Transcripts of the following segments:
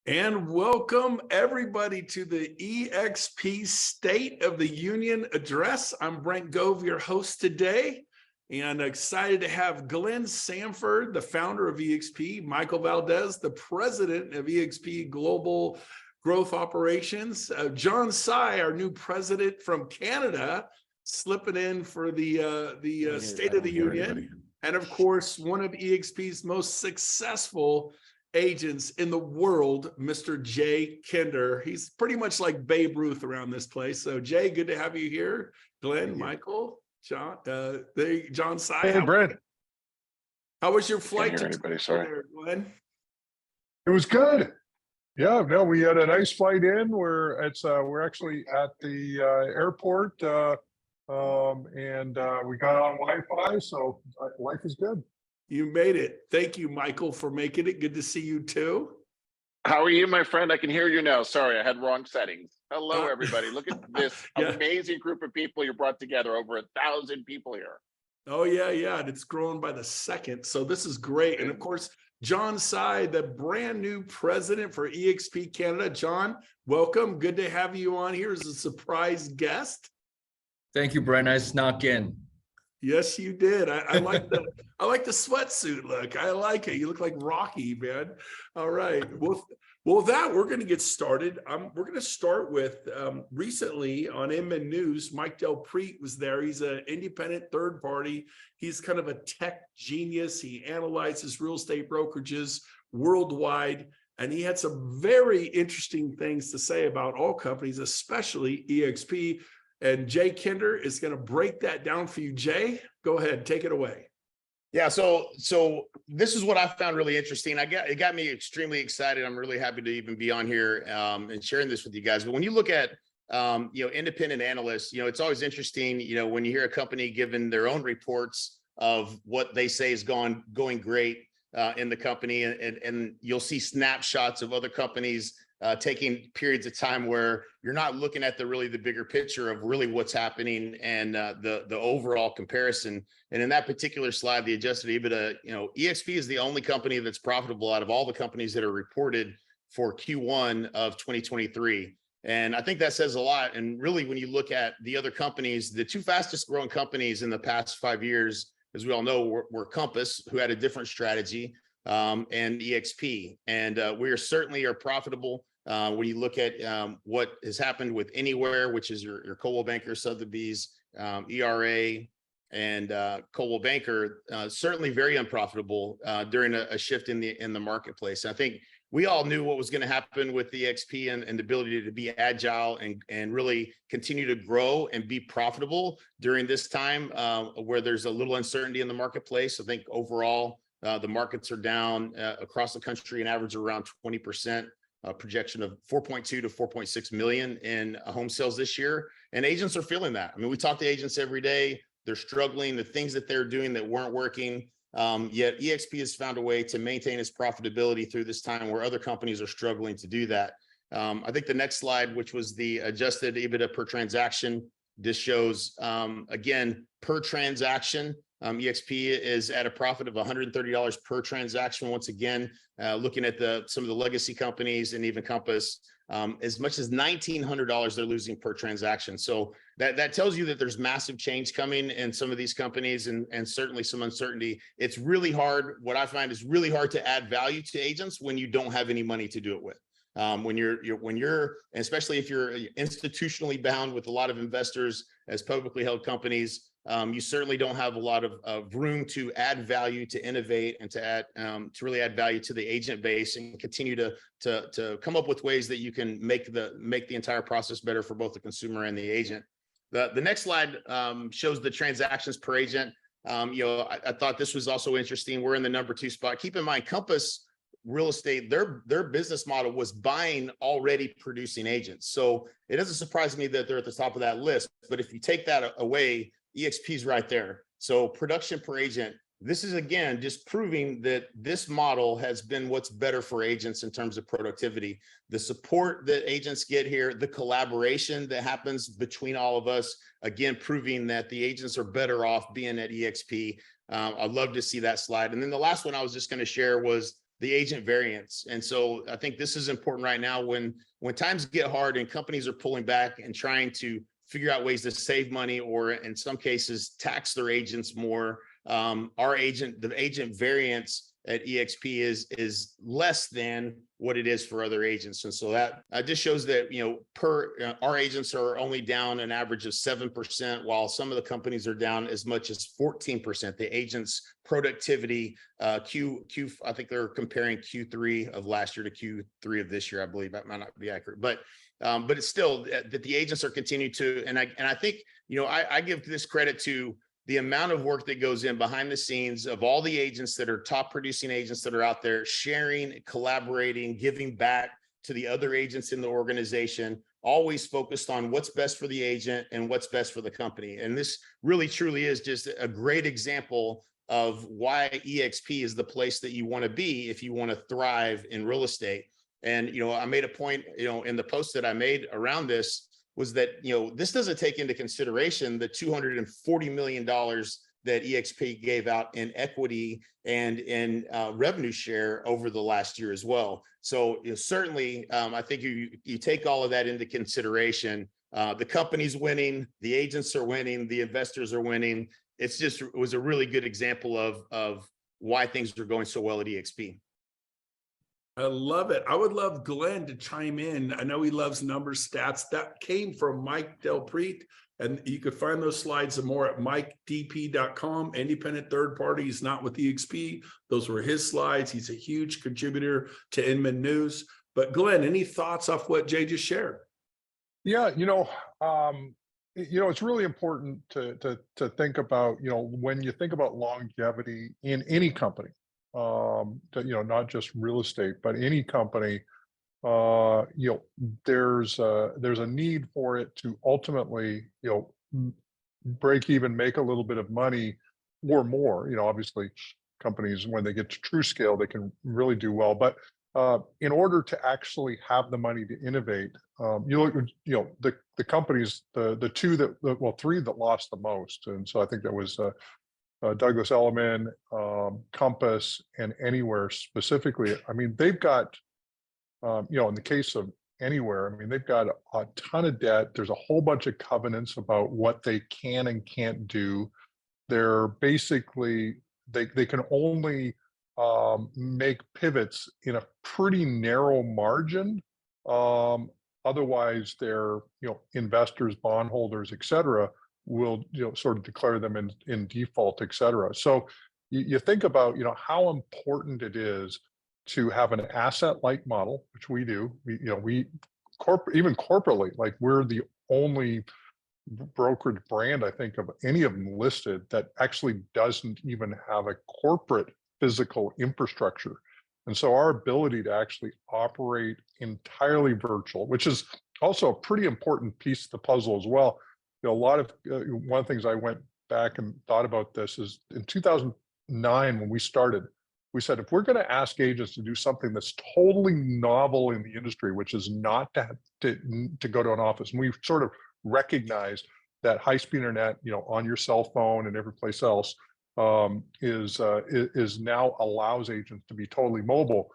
And welcome everybody to the eXp State of the Union Address. I'm Brent Gove, your host today, and excited to have Glenn Sanford, the founder of eXp, Michael Valdez, the president of eXp Global Growth Operations, John Tsai, our new president from Canada, slipping in for the State of the Union, and of course, one of eXp's most successful agents in the world, Mr. Jay Kinder. He's pretty much like Babe Ruth around this place. So Jay, good to have you here. Glenn, Michael, John, John Tsai. Hey, Brent. How was your flight? Can't hear anybody, sorry. There, Glenn? It was good. Yeah, no, we had a nice flight in. We're actually at the airport, and we got on Wi-Fi, so life is good. You made it. Thank you, Michael, for making it. Good to see you too. How are you, my friend? I can hear you now. Sorry, I had wrong settings. Hello, everybody. Look at this amazing group of people you brought together. Over 1,000 people here. Oh, yeah. And it's growing by the second. So this is great. And of course, John Tsai, the brand new president for eXp Canada. John, welcome. Good to have you on here as a surprise guest. Thank you, Brent. I snuck in. Yes, you did. I like the sweatsuit look. I like it. You look like Rocky, man. All right. Well, we're going to get started. We're going to start with recently on Inman News. Mike Del Preet was there. He's an independent third party. He's kind of a tech genius. He analyzes real estate brokerages worldwide, and he had some very interesting things to say about all companies, especially eXp. And Jay Kinder is going to break that down for you. Jay, go ahead, take it away. Yeah, so this is what I found really interesting. It got me extremely excited. I'm really happy to even be on here and sharing this with you guys. But when you look at independent analysts, it's always interesting. When you hear a company giving their own reports of what they say is going great in the company, and you'll see snapshots of other companies taking periods of time where you're not looking at the bigger picture of really what's happening and the overall comparison. And in that particular slide, the adjusted EBITDA, eXp is the only company that's profitable out of all the companies that are reported for Q1 of 2023. And I think that says a lot. And really, when you look at the other companies, the two fastest growing companies in the past 5 years, as we all know, were Compass, who had a different strategy, and eXp. And we certainly are profitable. When you look at what has happened with Anywhere, which is your Coldwell Banker, Sotheby's, ERA, and Coldwell Banker, certainly very unprofitable during a shift in the marketplace. And I think we all knew what was going to happen with the eXp and the ability to be agile and really continue to grow and be profitable during this time where there's a little uncertainty in the marketplace. I think overall, the markets are down across the country, an average of around 20%. Projection of 4.2 to 4.6 million in home sales this year. And agents are feeling that. I mean, we talk to agents every day. They're struggling, the things that they're doing that weren't working. Yet eXp has found a way to maintain its profitability through this time where other companies are struggling to do that. I think the next slide, which was the adjusted EBITDA per transaction, this shows, again, per transaction, eXp is at a profit of $130 per transaction. Once again, looking at some of the legacy companies and even Compass, as much as $1,900 they're losing per transaction. So that tells you that there's massive change coming in some of these companies and certainly some uncertainty. It's really hard. What I find is really hard to add value to agents when you don't have any money to do it with. When you're, especially if you're institutionally bound with a lot of investors as publicly held companies, you certainly don't have a lot of room to add value, to innovate, and to really add value to the agent base and continue to come up with ways that you can make the entire process better for both the consumer and the agent. The next slide shows the transactions per agent. I thought this was also interesting. We're in the number 2 spot. Keep in mind, Compass Real Estate, their business model was buying already producing agents. So it doesn't surprise me that they're at the top of that list. But if you take that away, eXp is right there. So production per agent, this is again just proving that this model has been what's better for agents in terms of productivity. The support that agents get here, the collaboration that happens between all of us, again, proving that the agents are better off being at eXp. I'd love to see that slide. And then the last one I was just going to share was the agent variance. And so I think this is important right now when times get hard and companies are pulling back and trying to figure out ways to save money, or in some cases tax their agents more. The agent variance at eXp is less than what it is for other agents. And so that just shows that, our agents are only down an average of 7%, while some of the companies are down as much as 14%. The agents productivity, I think they're comparing Q3 of last year to Q3 of this year. I believe that might not be accurate, but it's still that the agents are continuing to, and I think, I give this credit to the amount of work that goes in behind the scenes of all the agents that are top producing agents that are out there sharing, collaborating, giving back to the other agents in the organization, always focused on what's best for the agent and what's best for the company. And this really truly is just a great example of why eXp is the place that you want to be if you want to thrive in real estate. And, I made a point, in the post that I made around this, was that, this doesn't take into consideration the $240 million that eXp gave out in equity and in revenue share over the last year as well. So certainly, I think you take all of that into consideration. The company's winning, the agents are winning, the investors are winning. It was a really good example of why things are going so well at eXp. I love it. I would love Glenn to chime in. I know he loves numbers, stats. That came from Mike Delpreet, and you could find those slides and more at MikeDP.com. Independent third party. He's not with eXp. Those were his slides. He's a huge contributor to Inman News. But Glenn, any thoughts off what Jay just shared? Yeah, it's really important to think about, when you think about longevity in any company, not just real estate, but any company, there's a need for it to ultimately, break even, make a little bit of money or more. Obviously companies, when they get to true scale, they can really do well. But in order to actually have the money to innovate, you look, the companies, the three that lost the most. And so I think that was Douglas Elliman, Compass, and Anywhere specifically. I mean, they've got, in the case of Anywhere, I mean, they've got a ton of debt. There's a whole bunch of covenants about what they can and can't do. They're basically, they can only make pivots in a pretty narrow margin. Otherwise, their investors, bondholders, et cetera, will sort of declare them in default, et cetera. So you think about how important it is to have an asset-light model, which we do. Even corporately, like we're the only brokerage brand, I think, of any of them listed that actually doesn't even have a corporate physical infrastructure. And so our ability to actually operate entirely virtual, which is also a pretty important piece of the puzzle as well. One of the things I went back and thought about this is in 2009, when we started, we said, if we're going to ask agents to do something that's totally novel in the industry, which is not to go to an office, and we sort of recognized that high-speed internet, on your cell phone and every place else, is now allows agents to be totally mobile.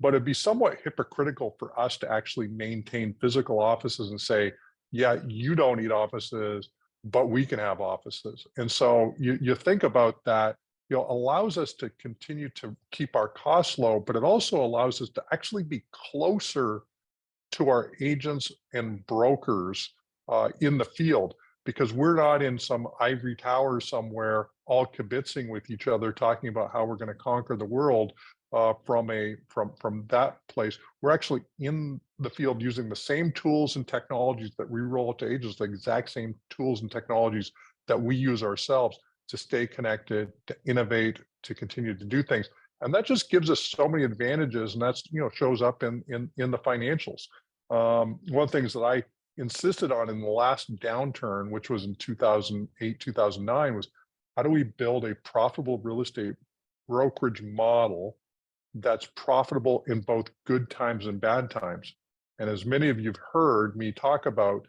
But it'd be somewhat hypocritical for us to actually maintain physical offices and say, yeah, you don't need offices, but we can have offices. And so you think about that, allows us to continue to keep our costs low, but it also allows us to actually be closer to our agents and brokers in the field, because we're not in some ivory tower somewhere all kibitzing with each other, talking about how we're going to conquer the world from that place. We're actually in the field using the same tools and technologies that we roll out to agents, the exact same tools and technologies that we use ourselves to stay connected, to innovate, to continue to do things. And that just gives us so many advantages, and that's shows up in the financials. One of the things that I insisted on in the last downturn, which was in 2008, 2009, was how do we build a profitable real estate brokerage model that's profitable in both good times and bad times. And as many of you've heard me talk about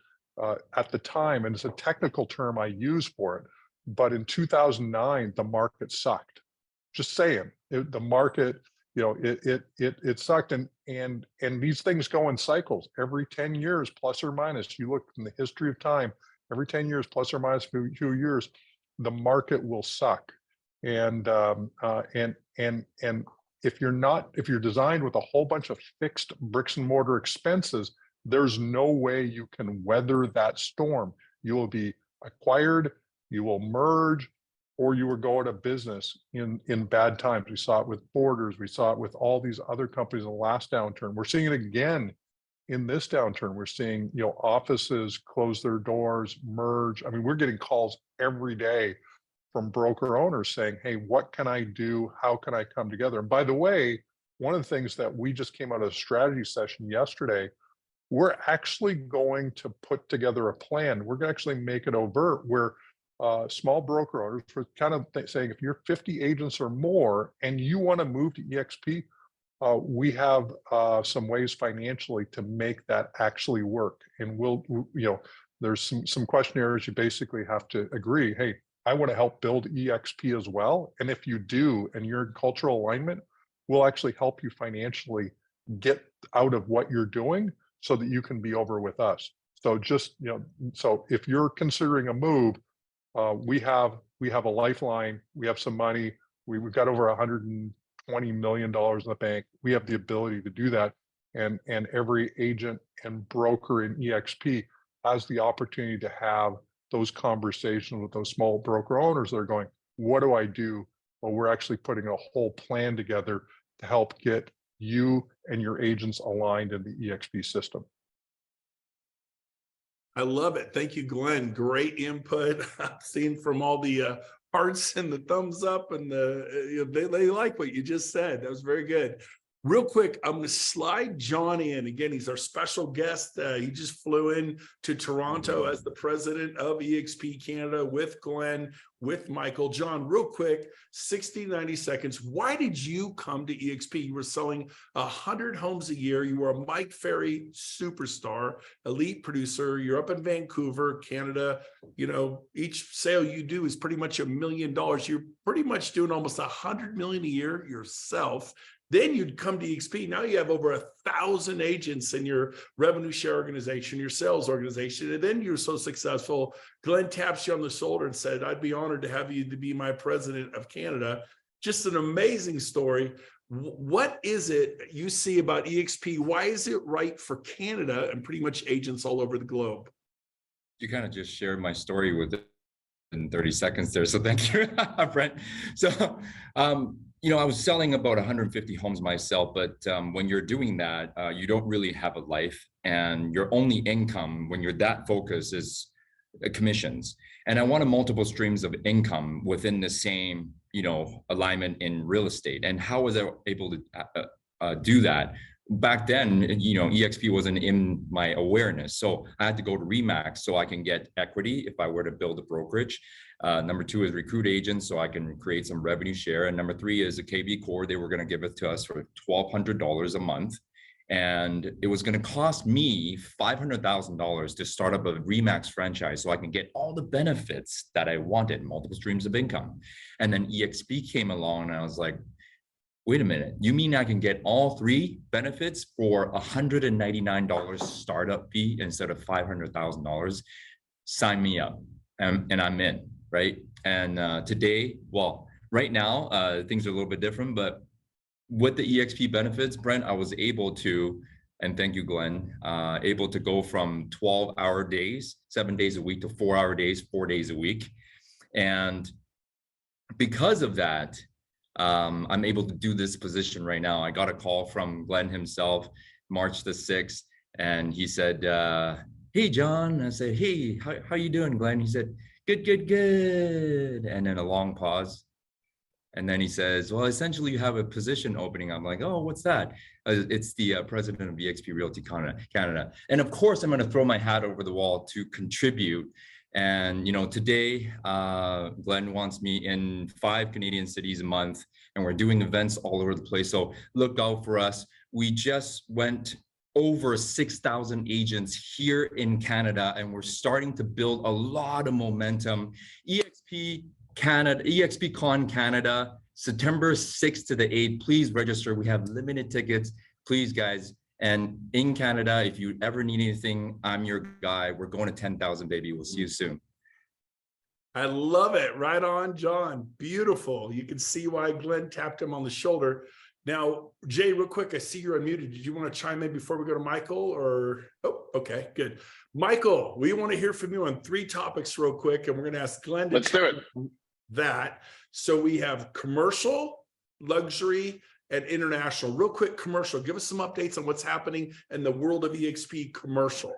at the time, and it's a technical term I use for it, but in 2009, the market sucked. Just saying, the market, it sucked. And these things go in cycles every 10 years, plus or minus. You look in the history of time, every 10 years, plus or minus a few years, the market will suck. And if you're designed with a whole bunch of fixed bricks and mortar expenses, there's no way you can weather that storm. You will be acquired, you will merge, or you will go out of business in bad times. We saw it with Borders, we saw it with all these other companies in the last downturn. We're seeing it again in this downturn. We're seeing, offices close their doors, merge. I mean, we're getting calls every day from broker owners saying, hey, what can I do? How can I come together? And by the way, one of the things that we just came out of a strategy session yesterday, we're actually going to put together a plan. We're going to actually make it overt where small broker owners, we're kind of saying, if you're 50 agents or more and you want to move to eXp, we have some ways financially to make that actually work. And there's some questionnaires you basically have to agree, hey, I want to help build eXp as well. And if you do, and you're in cultural alignment, we'll actually help you financially get out of what you're doing so that you can be over with us. So so if you're considering a move, we have a lifeline, we have some money, we've got over $120 million in the bank. We have the ability to do that. And every agent and broker in eXp has the opportunity to have those conversations with those small broker owners that are going, what do I do? Well, we're actually putting a whole plan together to help get you and your agents aligned in the eXp system. I love it. Thank you, Glenn. Great input. I've seen from all the hearts and the thumbs up and they like what you just said. That was very good. Real quick, I'm going to slide John in. Again, he's our special guest. He just flew in to Toronto as the president of eXp Canada with Glenn, with Michael. John, real quick, 60, 90 seconds. Why did you come to eXp? You were selling 100 homes a year. You were a Mike Ferry superstar, elite producer. You're up in Vancouver, Canada. Each sale you do is pretty much $1 million. You're pretty much doing almost $100 million a year yourself. Then you'd come to eXp. Now you have over 1,000 agents in your revenue share organization, your sales organization. And then you're so successful, Glenn taps you on the shoulder and said, I'd be honored to have you to be my president of Canada. Just an amazing story. What is it you see about eXp? Why is it right for Canada and pretty much agents all over the globe? You kind of just shared my story in 30 seconds there. So thank you, Brent. So, I was selling about 150 homes myself, but when you're doing that, you don't really have a life, and your only income when you're that focused is commissions. And I wanted multiple streams of income within the same, alignment in real estate. And how was I able to do that? Back then, eXp wasn't in my awareness. So I had to go to RE/MAX so I can get equity if I were to build a brokerage. Number two is recruit agents so I can create some revenue share. And number three is a KB core. They were going to give it to us for $1,200 a month. And it was going to cost me $500,000 to start up a RE/MAX franchise so I can get all the benefits that I wanted, multiple streams of income. And then eXp came along and I was like, wait a minute, you mean I can get all three benefits for $199 startup fee instead of $500,000? Sign me up. And I'm in, right? And right now, things are a little bit different, but with the eXp benefits, Brent, I was able to, and thank you, Glenn, able to go from 12-hour days, 7 days a week, to 4-hour days, 4 days a week. And because of that, I'm able to do this position right now. I got a call from Glenn himself, March the 6th, and he said, hey, John. I said, hey, how you doing, Glenn? He said, good, good, good. And then a long pause. And then he says, well, essentially you have a position opening. I'm like, oh, what's that? It's the president of eXp Realty Canada. And of course, I'm going to throw my hat over the wall to contribute. And, today, Glenn wants me in 5 Canadian cities a month, and we're doing events all over the place. So look out for us. We just went over 6,000 agents here in Canada, and we're starting to build a lot of momentum. eXp Con Canada September 6th to the 8th, please register. We have limited tickets, please guys. And in Canada, if you ever need anything, I'm your guy. We're going to 10,000, baby. We'll see you soon. I love it. Right on, John. Beautiful. You can see why Glenn tapped him on the shoulder. Now, Jay, real quick, I see you're unmuted. Did you want to chime in before we go to Michael or? Oh, okay, good. Michael, we want to hear from you on 3 topics real quick, and we're going to ask Glenn to Let's do it. that. So we have commercial, luxury, and international. Real quick, commercial. Give us some updates on what's happening in the world of eXp commercial.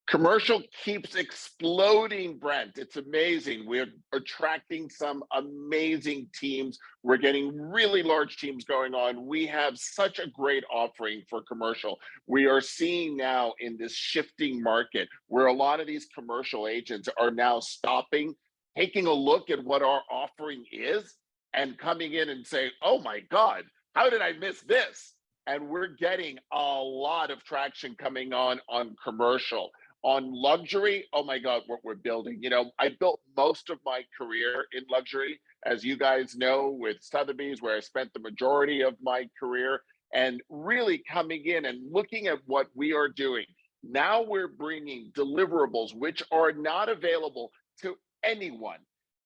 Commercial keeps exploding, Brent. It's amazing. We're attracting some amazing teams. We're getting really large teams going on. We have such a great offering for commercial. We are seeing now in this shifting market where a lot of these commercial agents are now stopping, taking a look at what our offering is and coming in and saying, oh my God, how did I miss this? And we're getting a lot of traction coming on commercial. On luxury, oh my God, what we're building. You know, I built most of my career in luxury, as you guys know, with Sotheby's, where I spent the majority of my career, and really coming in and looking at what we are doing. Now we're bringing deliverables, which are not available to anyone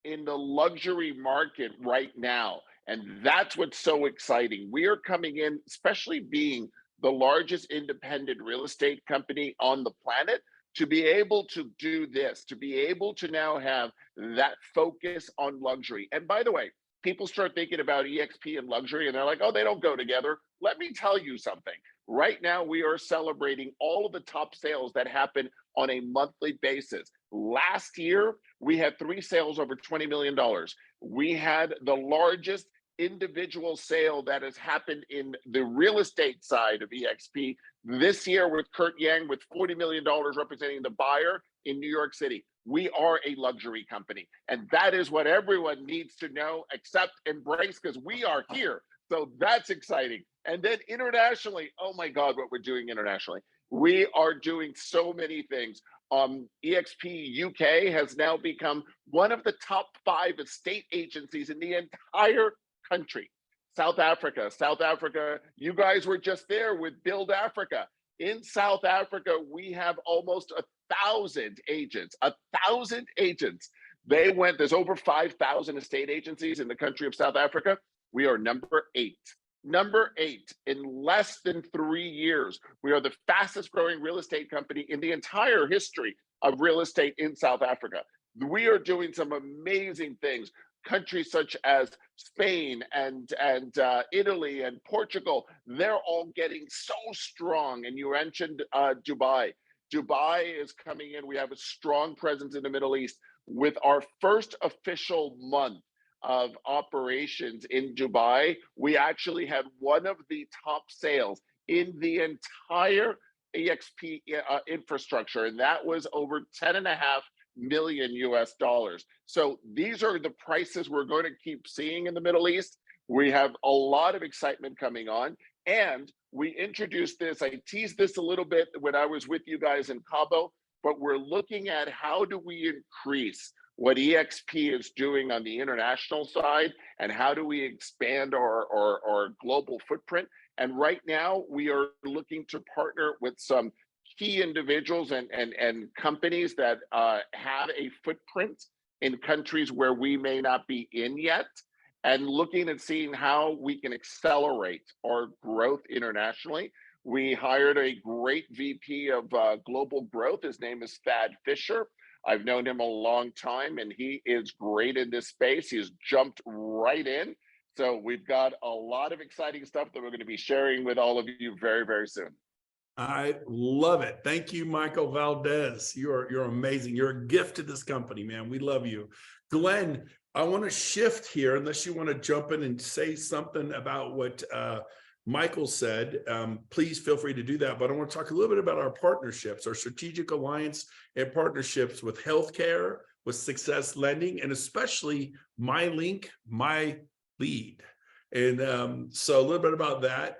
in the luxury market right now. And that's what's so exciting. We are coming in, especially being the largest independent real estate company on the planet, to be able to do this, to be able to now have that focus on luxury. And by the way, people start thinking about eXp and luxury and they're like, oh, they don't go together. Let me tell you something. Right now, we are celebrating all of the top sales that happen on a monthly basis. Last year, we had 3 sales over $20 million. We had the largest individual sale that has happened in the real estate side of eXp this year with Kurt Yang with $40 million representing the buyer in New York City. We are a luxury company, and that is what everyone needs to know, accept, embrace, because we are here. So that's exciting. And then internationally, oh my God, what we're doing internationally. We are doing so many things. eXp UK has now become one of the top 5 estate agencies in the entire country. South Africa, you guys were just there with Build Africa. In South Africa, we have almost 1,000 agents, 1,000 agents. There's over 5,000 estate agencies in the country of South Africa. We are number 8 in less than 3 years. We are the fastest growing real estate company in the entire history of real estate in South Africa. We are doing some amazing things. Countries such as Spain and Italy and Portugal, they're all getting so strong. And you mentioned Dubai. Dubai is coming in. We have a strong presence in the Middle East with our first official month of operations in Dubai. We actually had one of the top sales in the entire eXp infrastructure, and that was over 10.5 million US dollars. So these are the prices we're going to keep seeing in the Middle East. We have a lot of excitement coming on, and we introduced this. I teased this a little bit when I was with you guys in Cabo, but we're looking at how do we increase what eXp is doing on the international side, and how do we expand our global footprint. And right now we are looking to partner with some key individuals and companies that have a footprint in countries where we may not be in yet, and looking and seeing how we can accelerate our growth internationally. We hired a great VP of global growth. His name is Thad Fisher. I've known him a long time, and he is great in this space. He's jumped right in. So we've got a lot of exciting stuff that we're going to be sharing with all of you very, very soon. I love it. Thank you, Michael Valdez. You're amazing. You're a gift to this company, man. We love you. Glenn, I want to shift here, unless you want to jump in and say something about what Michael said. Please feel free to do that. But I want to talk a little bit about our partnerships, our strategic alliance and partnerships with healthcare, with Success Lending, and especially MyLink, My Lead. And so a little bit about that.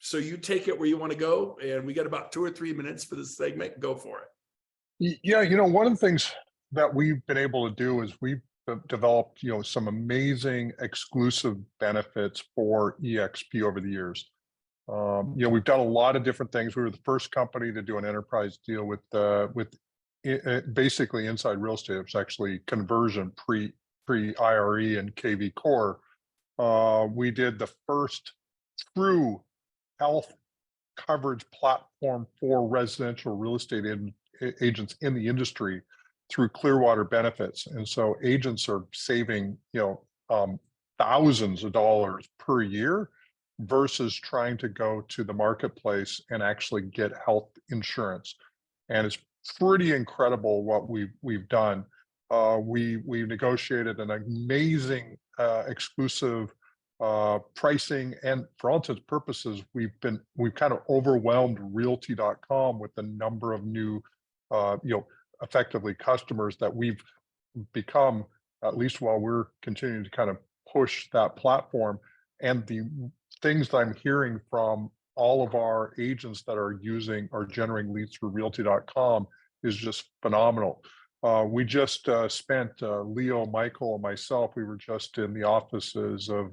So you take it where you want to go, and we got about 2 or 3 minutes for this segment. Go for it. Yeah, one of the things that we've been able to do is we've developed, some amazing exclusive benefits for eXp over the years. We've done a lot of different things. We were the first company to do an enterprise deal with basically inside real estate. It was actually conversion pre IRE and KV Core. We did the first true health coverage platform for residential real estate agents in the industry through Clearwater Benefits. And so agents are saving, thousands of dollars per year versus trying to go to the marketplace and actually get health insurance. And it's pretty incredible what we've done. We negotiated an amazing exclusive pricing, and for all intents and purposes, we've kind of overwhelmed realty.com with the number of new effectively customers that we've become, at least while we're continuing to kind of push that platform. And the things that I'm hearing from all of our agents that are generating leads through realty.com is just phenomenal. We just spent, Leo, Michael, and myself, we were just in the offices of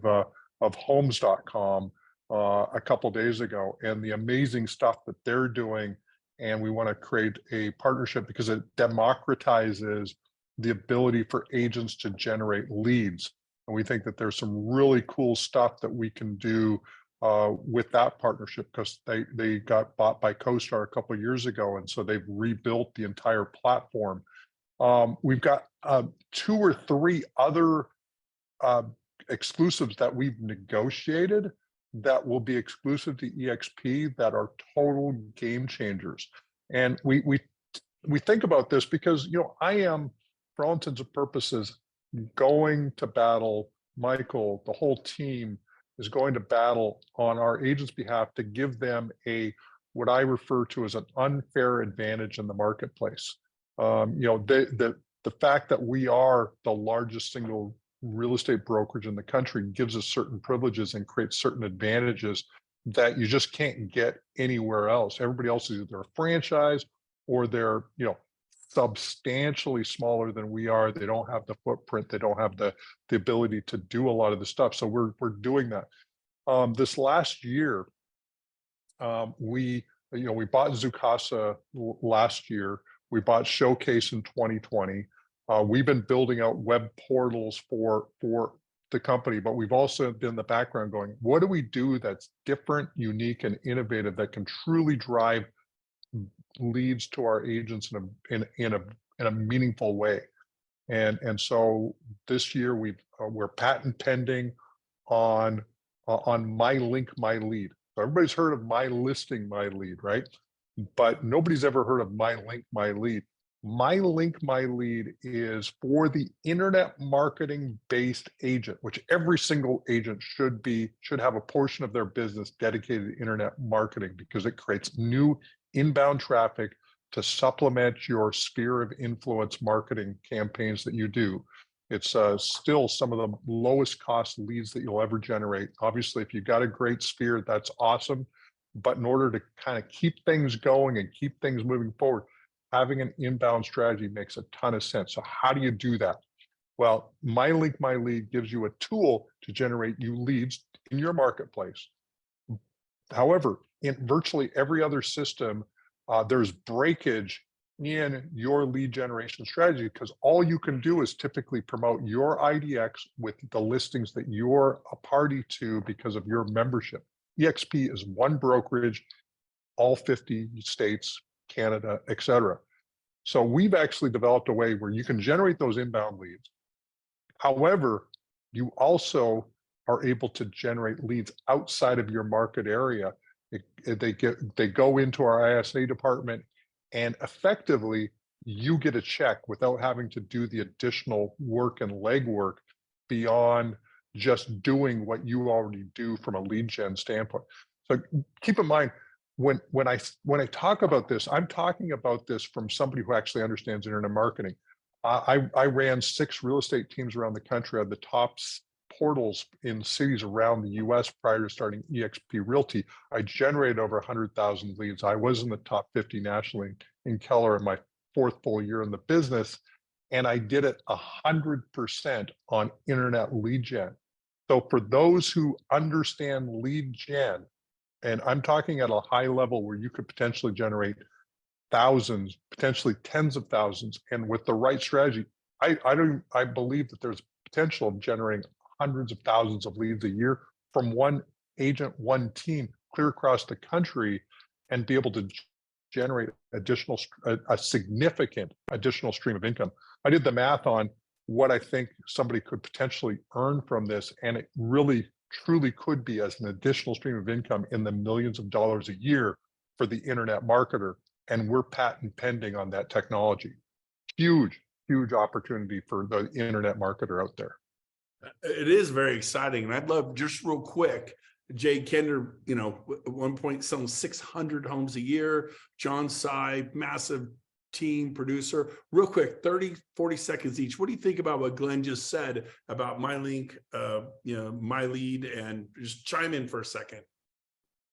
homes.com a couple days ago, and the amazing stuff that they're doing. And we want to create a partnership because it democratizes the ability for agents to generate leads. And we think that there's some really cool stuff that we can do with that partnership, because they got bought by CoStar a couple of years ago, and so they've rebuilt the entire platform. We've got 2 or 3 other exclusives that we've negotiated that will be exclusive to eXp that are total game changers. And we think about this because, I am, for all intents and purposes, going to battle. Michael, the whole team is going to battle on our agents' behalf to give them what I refer to as an unfair advantage in the marketplace. The fact that we are the largest single real estate brokerage in the country gives us certain privileges and creates certain advantages that you just can't get anywhere else. Everybody else is either a franchise or they're, substantially smaller than we are. They don't have the footprint. They don't have the ability to do a lot of the stuff. So we're doing that. This last year, we bought Zoocasa last year. We bought Showcase in 2020. We've been building out web portals for the company, but we've also been in the background going, what do we do that's different, unique, and innovative that can truly drive leads to our agents in a meaningful way? And so this year we're patent pending on My Link, My Lead. So everybody's heard of My Listing, My Lead, right? But nobody's ever heard of My Link, My Lead. My Link, My Lead is for the internet marketing based agent, which every single agent should have a portion of their business dedicated to internet marketing, because it creates new inbound traffic to supplement your sphere of influence marketing campaigns that you do. It's still some of the lowest cost leads that you'll ever generate. Obviously, if you've got a great sphere, that's awesome. But in order to kind of keep things going and keep things moving forward, having an inbound strategy makes a ton of sense. So how do you do that? Well, My Link, My Lead gives you a tool to generate you leads in your marketplace. However, in virtually every other system, there's breakage in your lead generation strategy, because all you can do is typically promote your IDX with the listings that you're a party to because of your membership. eXp is one brokerage, all 50 states, Canada, etc. So we've actually developed a way where you can generate those inbound leads. However, you also are able to generate leads outside of your market area. They go into our ISA department, and effectively you get a check without having to do the additional work and legwork beyond just doing what you already do from a lead gen standpoint. So keep in mind, when I talk about this, I'm talking about this from somebody who actually understands internet marketing. I ran 6 real estate teams around the country at the top portals in cities around the US prior to starting eXp Realty. I generated over 100,000 leads. I was in the top 50 nationally in Keller in my 4th full year in the business. and I did it 100% on internet lead gen. So for those who understand lead gen, and I'm talking at a high level where you could potentially generate thousands, potentially tens of thousands, and with the right strategy, I believe that there's potential of generating hundreds of thousands of leads a year from one agent, one team, clear across the country, and be able to generate a significant additional stream of income. I did the math on what I think somebody could potentially earn from this, and it really truly could be as an additional stream of income in the millions of dollars a year for the internet marketer. And we're patent pending on that technology. Huge, huge opportunity for the internet marketer out there. It is very exciting. And I'd love, just real quick, Jay Kender, you know, at one point selling 600 homes a year. John Sy, massive team producer. Real quick, 30, 40 seconds each. What do you think about what Glenn just said about MyLink, you know, My Lead, and just chime in for a second?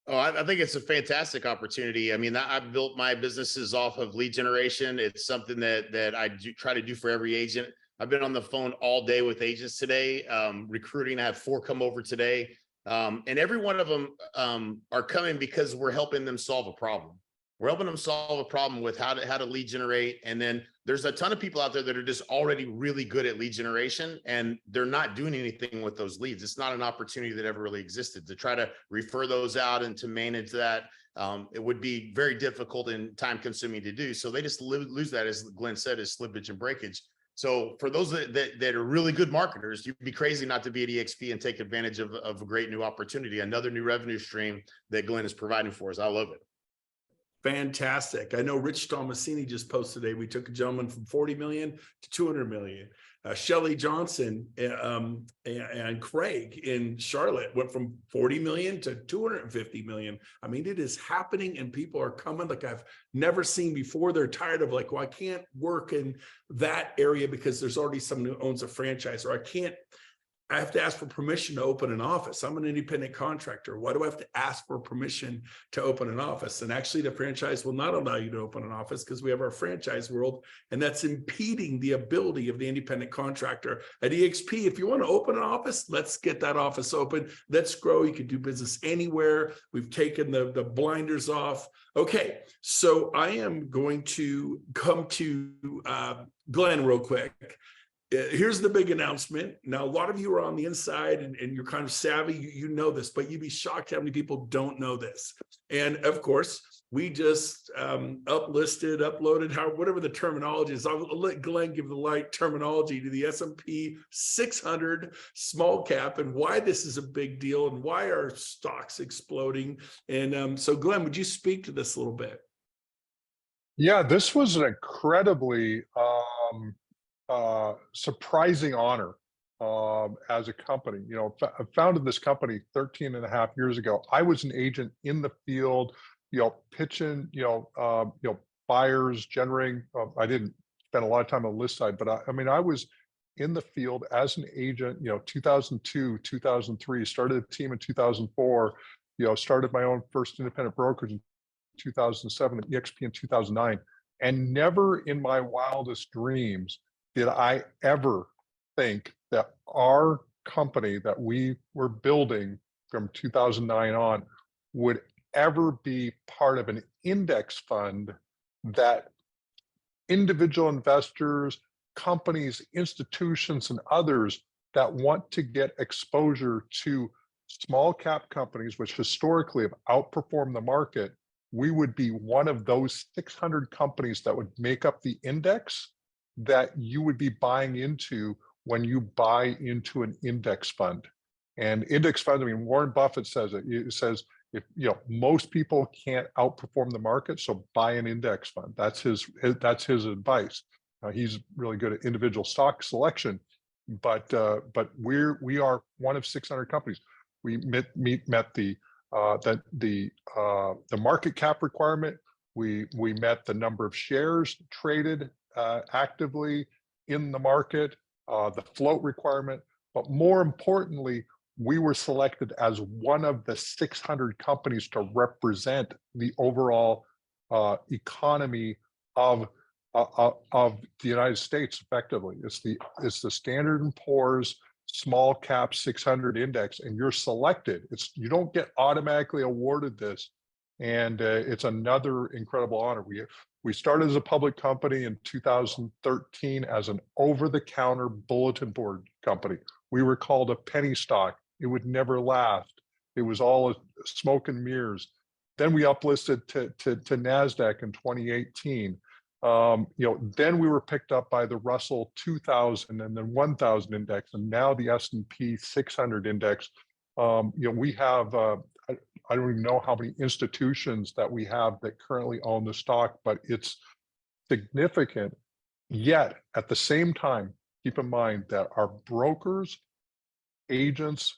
Oh, I think it's a fantastic opportunity. I mean, I've built my businesses off of lead generation. It's something that I do try to do for every agent. I've been on the phone all day with agents today, recruiting. I had 4 come over today, and every one of them are coming because we're helping them solve a problem. We're helping them solve a problem with how to lead generate. And then there's a ton of people out there that are just already really good at lead generation, and they're not doing anything with those leads. It's not an opportunity that ever really existed to try to refer those out and to manage that. It would be very difficult and time consuming to do. So they just lose that, as Glenn said, is slippage and breakage. So for those that are really good marketers, you'd be crazy not to be at eXp and take advantage of a great new opportunity, another new revenue stream that Glenn is providing for us. I love it. Fantastic. I know Rich Tomasini just posted today. We took a gentleman from 40 million to 200 million. Shelly Johnson and Craig in Charlotte went from 40 million to 250 million. I mean, it is happening, and people are coming like I've never seen before. They're tired of like, well, I can't work in that area because there's already someone who owns a franchise, or I have to ask for permission to open an office. I'm an independent contractor. Why do I have to ask for permission to open an office? And actually the franchise will not allow you to open an office because we have our franchise world, and that's impeding the ability of the independent contractor. At eXp, if you want to open an office, let's get that office open. Let's grow. You can do business anywhere. We've taken the blinders off. Okay, so I am going to come to Glenn real quick. Here's the big announcement. Now, a lot of you are on the inside and you're kind of savvy, you know this, but you'd be shocked how many people don't know this. And of course, we just uploaded, whatever the terminology is. I'll let Glenn give the light terminology to the S&P 600 small cap and why this is a big deal and why our stock's exploding. And so Glenn, would you speak to this a little bit? Yeah, this was an incredibly surprising honor as a company. You know, I founded this company 13 and a half years ago. I was an agent in the field, you know, pitching, buyers, generating. I didn't spend a lot of time on the list side, but I mean, I was in the field as an agent, 2002, 2003, started a team in 2004, started my own first independent brokerage in 2007 and eXp in 2009. And never in my wildest dreams did I ever think that our company that we were building from 2009 on would ever be part of an index fund that individual investors, companies, institutions, and others that want to get exposure to small cap companies, which historically have outperformed the market, we would be one of those 600 companies that would make up the index that you would be buying into when you buy into an index fund. And index funds, I mean, Warren Buffett says it. It says, if most people can't outperform the market, so buy an index fund. That's his advice. He's really good at individual stock selection, but we are one of 600 companies. We met the market cap requirement. We met the number of shares traded actively in the market, the float requirement, but more importantly, we were selected as one of the 600 companies to represent the overall economy of of the United States. Effectively, it's the Standard and Poor's small cap 600 index, and you're selected. You don't get automatically awarded this, and it's another incredible honor. We started as a public company in 2013 as an over-the-counter bulletin board company. We were called a penny stock. It would never last. It was all smoke and mirrors. Then we uplisted to NASDAQ in 2018. Then we were picked up by the Russell 2000 and then 1000 index, and now the S&P 600 index. We have, I don't even know how many institutions that we have that currently own the stock, but it's significant. Yet at the same time, keep in mind that our brokers, agents,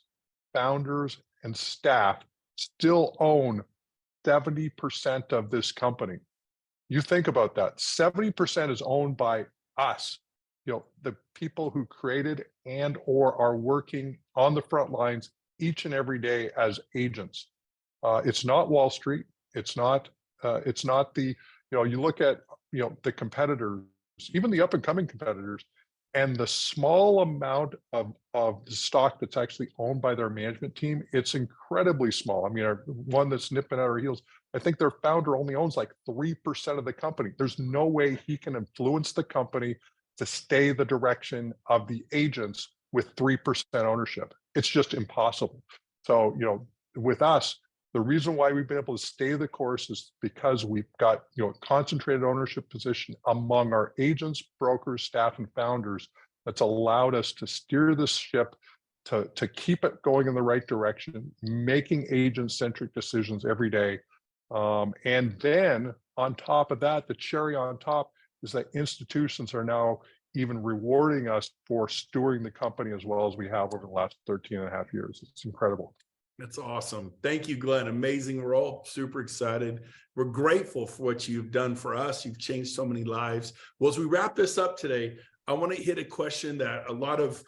founders, and staff still own 70% of this company. You think about that. 70% is owned by us, the people who created and or are working on the front lines each and every day as agents. It's not Wall Street. It's not the, you look at, the competitors, even the up and coming competitors, and the small amount of the stock that's actually owned by their management team, it's incredibly small. I mean, our one that's nipping at our heels, I think their founder only owns like 3% of the company. There's no way he can influence the company to stay the direction of the agents with 3% ownership. It's just impossible. So, with us, the reason why we've been able to stay the course is because we've got, concentrated ownership position among our agents, brokers, staff, and founders that's allowed us to steer this ship to keep it going in the right direction, making agent-centric decisions every day. And then on top of that, the cherry on top is that institutions are now even rewarding us for stewarding the company as well as we have over the last 13 and a half years. It's incredible. That's awesome. Thank you, Glenn. Amazing. We're all super excited. We're grateful for what you've done for us. You've changed so many lives. Well, as we wrap this up today, I want to hit a question that a lot of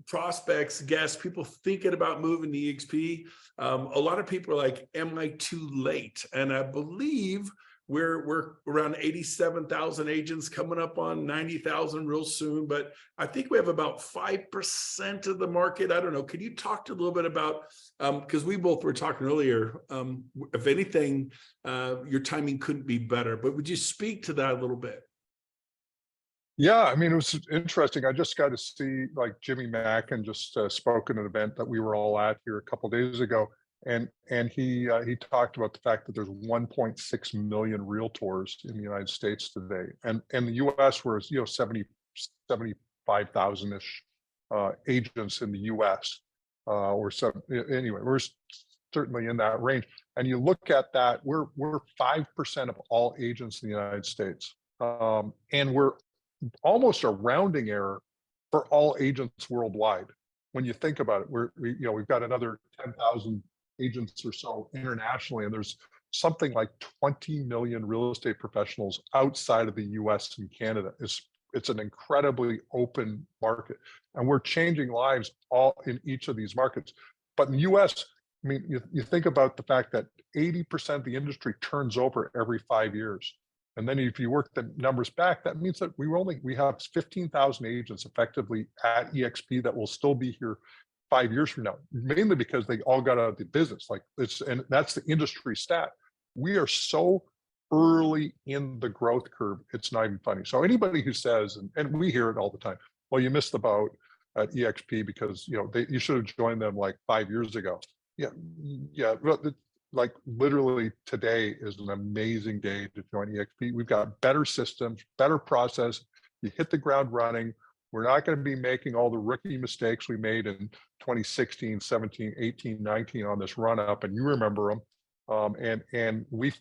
prospects, guests, people thinking about moving to eXp. A lot of people are like, am I too late? And I believe we're around 87,000 agents, coming up on 90,000 real soon, but I think we have about 5% of the market. I don't know. Could you talk to a little bit about, because we both were talking earlier, if anything, your timing couldn't be better, but would you speak to that a little bit? Yeah, I mean, it was interesting. I just got to see like Jimmy Mackin just spoke at an event that we were all at here a couple of days ago. And he talked about the fact that there's 1.6 million realtors in the United States today, and the U.S. were 75,000-ish agents in the U.S. Or some anyway. We're certainly in that range. And you look at that, we're 5% of all agents in the United States, and we're almost a rounding error for all agents worldwide. When you think about it, we've got another 10,000 agents or so internationally, and there's something like 20 million real estate professionals outside of the US and Canada. It's an incredibly open market, and we're changing lives all in each of these markets. But in the US, I mean, you think about the fact that 80% of the industry turns over every 5 years. And then if you work the numbers back, that means that we have 15,000 agents effectively at eXp that will still be here 5 years from now, mainly because they all got out of the business. And that's the industry stat. We are so early in the growth curve, it's not even funny. So anybody who says, and we hear it all the time, well, you missed the boat at eXp because you should have joined them like 5 years ago. Yeah. Like literally today is an amazing day to join eXp. We've got better systems, better process. You hit the ground running. We're not going to be making all the rookie mistakes we made in 2016, 17, 18, 19 on this run up, and you remember them. And we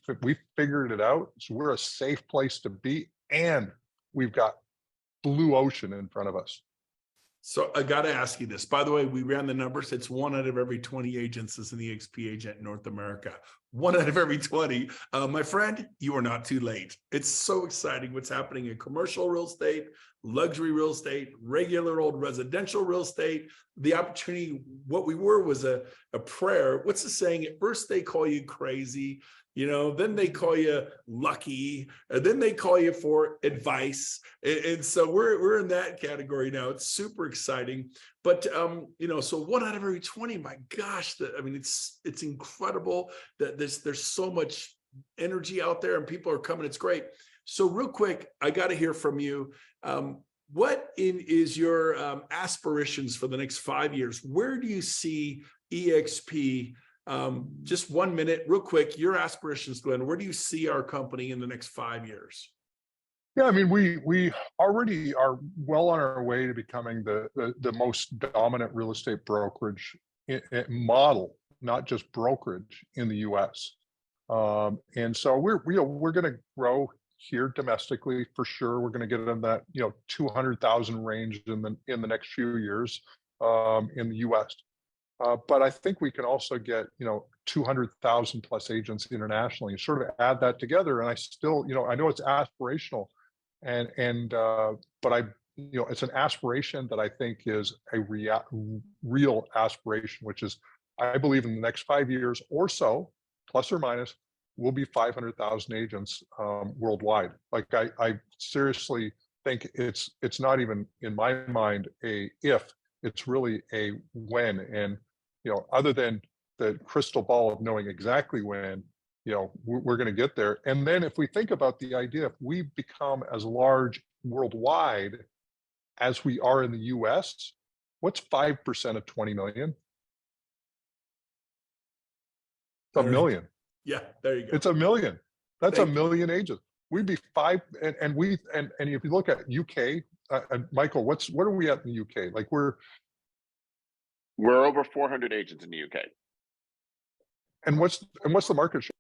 figured it out. So we're a safe place to be, and we've got blue ocean in front of us. So I got to ask you this. By the way, we ran the numbers. It's 1 out of every 20 agents is an eXp agent in North America. 1 out of every 20. My friend, you are not too late. It's so exciting what's happening in commercial real estate, luxury real estate, regular old residential real estate. The opportunity, what we were was a prayer. What's the saying? At first they call you crazy, then they call you lucky, and then they call you for advice. And so we're in that category now. It's super exciting. But so 1 out of every 20, my gosh, it's incredible that there's so much energy out there and people are coming. It's great. So real quick, I got to hear from you. What is your aspirations for the next 5 years? Where do you see eXp? Just 1 minute, real quick, your aspirations, Glenn. Where do you see our company in the next 5 years? Yeah, I mean, we already are well on our way to becoming the most dominant real estate brokerage model, not just brokerage, in the U.S. And so we're going to grow here domestically for sure. We're going to get in that 200,000 range in the next few years in the U.S. But I think we can also get 200,000 plus agents internationally, and sort of add that together. And I still I know it's aspirational, but it's an aspiration that I think is a real aspiration, which is, I believe in the next 5 years or so, plus or minus, will be 500,000 agents worldwide. Like I seriously think it's not even in my mind a if, it's really a when. And other than the crystal ball of knowing exactly when, we're going to get there. And then if we think about the idea, if we become as large worldwide as we are in the US, what's 5% of 20 million? It's a million. Yeah, there you go. It's a million. That's Thank a you. million agents. We'd be five, and if you look at UK, Michael, what are we at in the UK? Like we're over 400 agents in the UK. And what's the market share?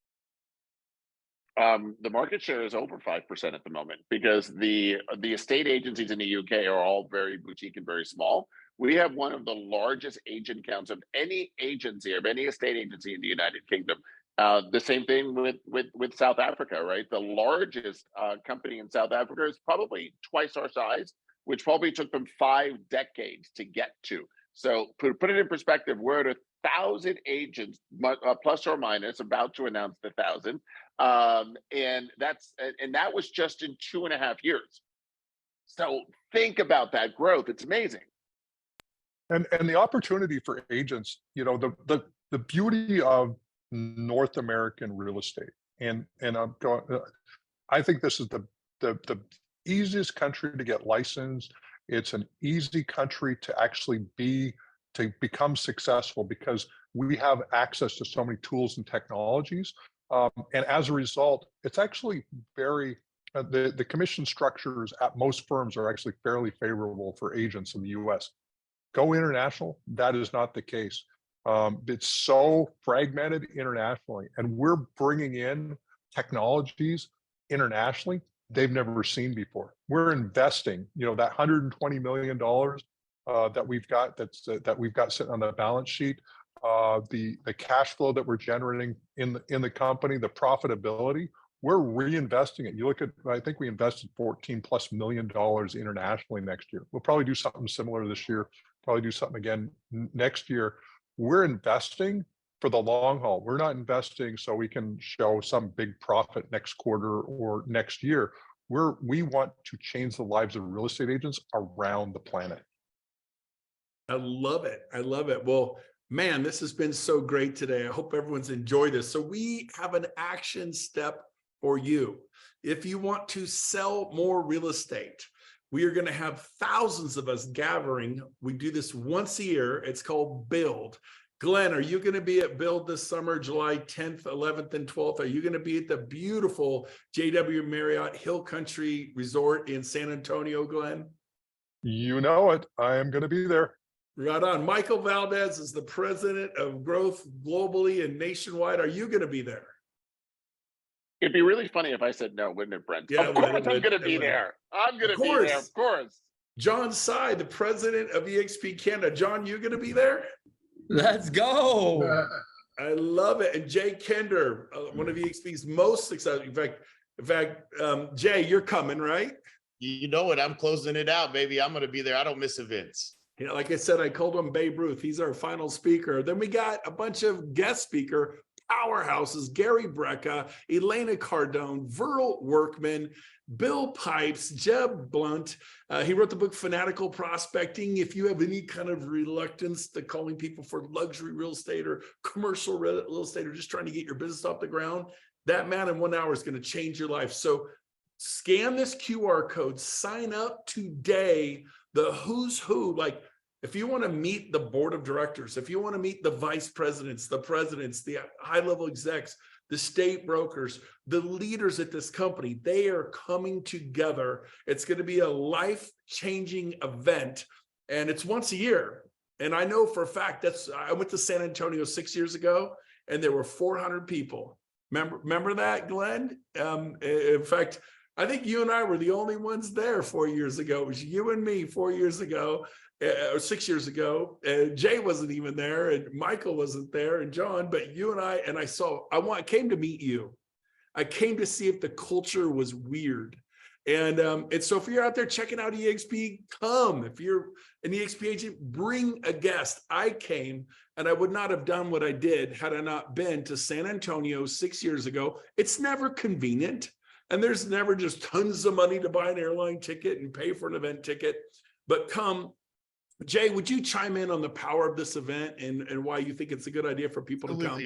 The market share is over 5% at the moment, because the estate agencies in the UK are all very boutique and very small. We have one of the largest agent counts of any agency, of any estate agency in the United Kingdom. The same thing with South Africa, right? The largest company in South Africa is probably twice our size, which probably took them 5 decades to get to. So put it in perspective, we're at 1,000 agents, plus or minus, about to announce the 1,000, and that was just in 2.5 years. So think about that growth; it's amazing. And the opportunity for agents, the beauty of North American real estate, and I'm going. I think this is the easiest country to get licensed. It's an easy country to actually become successful, because we have access to so many tools and technologies. And as a result, it's actually very, the commission structures at most firms are actually fairly favorable for agents in the US. Go international, that is not the case. It's so fragmented internationally, and we're bringing in technologies internationally they've never seen before. We're investing, that $120 million that we've got sitting on the balance sheet, the cash flow that we're generating in the company, the profitability, we're reinvesting it. You look at, I think we invested $14+ million internationally next year. We'll probably do something similar this year, probably do something again next year. We're investing for the long haul. We're not investing so we can show some big profit next quarter or next year. We want to change the lives of real estate agents around the planet. I love it. I love it. Well, man, this has been so great today. I hope everyone's enjoyed this. So we have an action step for you. If you want to sell more real estate, we are going to have thousands of us gathering. We do this once a year. It's called Build. Glenn, are you going to be at Build this summer, July 10th, 11th, and 12th? Are you going to be at the beautiful JW Marriott Hill Country Resort in San Antonio, Glenn? You know it. I am going to be there. Right on. Michael Valdez is the president of growth globally and nationwide. Are you going to be there? It'd be really funny if I said no, wouldn't it, Brent? Yeah, of course I'm going to be there. I'm going to be there, of course. John Sy, the president of eXp Canada. John, you going to be there? Let's go. I love it. And Jay Kender, one of eXp's most successful. In fact, Jay, you're coming, right? You know it. I'm closing it out, baby. I'm going to be there. I don't miss events. Like I said, I called him Babe Ruth. He's our final speaker. Then we got a bunch of guest speaker powerhouses, Gary Brecka, Elena Cardone, Verl Workman, Bill Pipes, Jeb Blunt. He wrote the book Fanatical Prospecting. If you have any kind of reluctance to calling people for luxury real estate or commercial real estate or just trying to get your business off the ground, that man in 1 hour is going to change your life. So scan this QR code, sign up today. The who's who, like if you want to meet the board of directors, if you want to meet the vice presidents, the presidents, the high level execs, the state brokers, the leaders at this company, they are coming together. It's going to be a life-changing event, and it's once a year. And I know for a fact I went to San Antonio 6 years ago, and there were 400 people. Remember that, Glenn? In fact, I think you and I were the only ones there 4 years ago. It was you and me 4 years ago, or 6 years ago. Jay wasn't even there, and Michael wasn't there, and John. But you and I came to meet you. I came to see if the culture was weird. And so if you're out there checking out eXp, come. If you're an eXp agent, bring a guest. I came, and I would not have done what I did had I not been to San Antonio 6 years ago. It's never convenient. And there's never just tons of money to buy an airline ticket and pay for an event ticket. But come, Jay, would you chime in on the power of this event and why you think it's a good idea for people to come?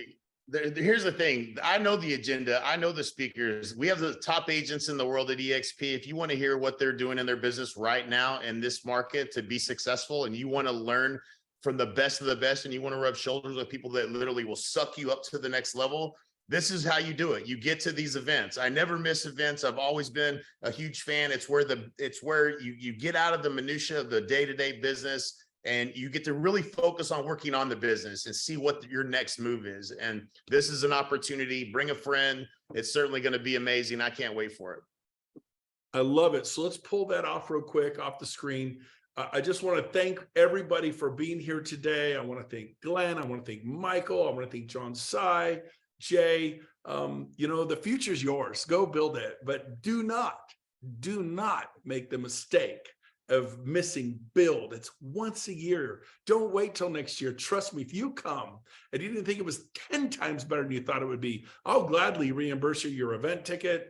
Here's the thing. I know the agenda. I know the speakers. We have the top agents in the world at eXp. If you want to hear what they're doing in their business right now in this market to be successful, and you want to learn from the best of the best, and you want to rub shoulders with people that literally will suck you up to the next level, this is how you do it. You get to these events. I never miss events. I've always been a huge fan. It's where you get out of the minutia of the day-to-day business, and you get to really focus on working on the business and see what your next move is. And this is an opportunity. Bring a friend. It's certainly going to be amazing. I can't wait for it. I love it. So let's pull that off real quick off the screen. I just want to thank everybody for being here today. I want to thank Glenn. I want to thank Michael. I want to thank John Sy, Jay. The future's yours. Go build it, but do not make the mistake of missing build. It's once a year. Don't wait till next year. Trust me, if you come and you didn't think it was 10 times better than you thought it would be, I'll gladly reimburse you your event ticket,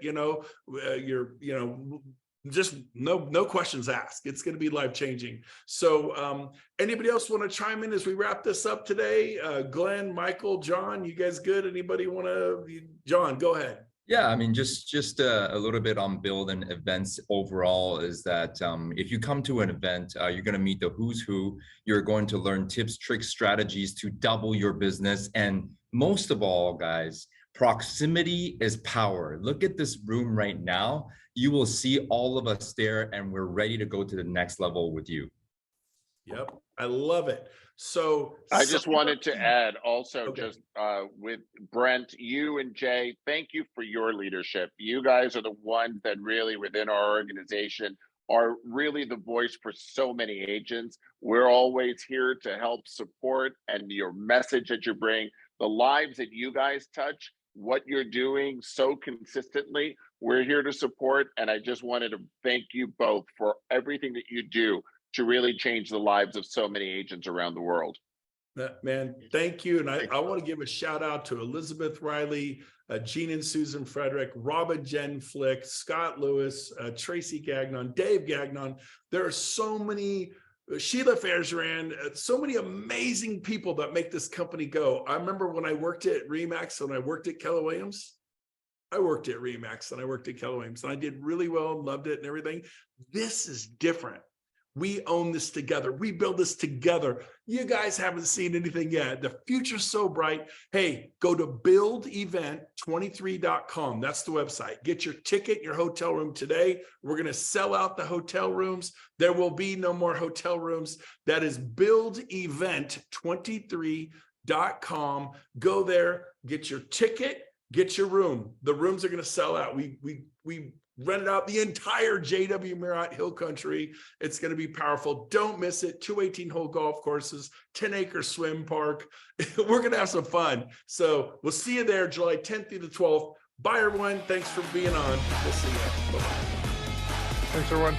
just no questions asked. It's going to be life-changing. So anybody else want to chime in as we wrap this up today? Glenn, Michael, John, you guys good? Anybody want to? John, go ahead. Yeah, I mean, just a little bit on build and events overall is that if you come to an event, you're going to meet the who's who. You're going to learn tips, tricks, strategies to double your business. And most of all, guys, proximity is power. Look at this room right now. You will see all of us there, and we're ready to go to the next level with you. Yep, I love it. So I just wanted to add also, okay. just with Brent, you and Jay, thank you for your leadership. You guys are the ones that really within our organization are really the voice for so many agents. We're always here to help support, and your message that you bring, the lives that you guys touch, what you're doing so consistently, we're here to support. And I just wanted to thank you both for everything that you do to really change the lives of so many agents around the world. Man, thank you. And I want to give a shout out to Elizabeth Riley, Jean and Susan Frederick, Robin Jen Flick, Scott Lewis, Tracy Gagnon, Dave Gagnon. There are so many, Sheila Fairzeran, so many amazing people that make this company go. I remember when I worked at RE/MAX and I worked at Keller Williams. I worked at RE/MAX and I worked at Keller Williams, and I did really well, loved it and everything. This is different. We own this together. We build this together. You guys haven't seen anything yet. The future's so bright. Hey, go to buildevent23.com. That's the website. Get your ticket, your hotel room today. We're going to sell out the hotel rooms. There will be no more hotel rooms. That is buildevent23.com. Go there, get your ticket, get your room. The rooms are going to sell out. We rented out the entire JW Marriott Hill Country. It's going to be powerful. Don't miss it. 2 18-hole golf courses, 10-acre swim park. We're going to have some fun. So we'll see you there July 10th through the 12th. Bye, everyone. Thanks for being on. We'll see you. Bye-bye. Thanks, everyone.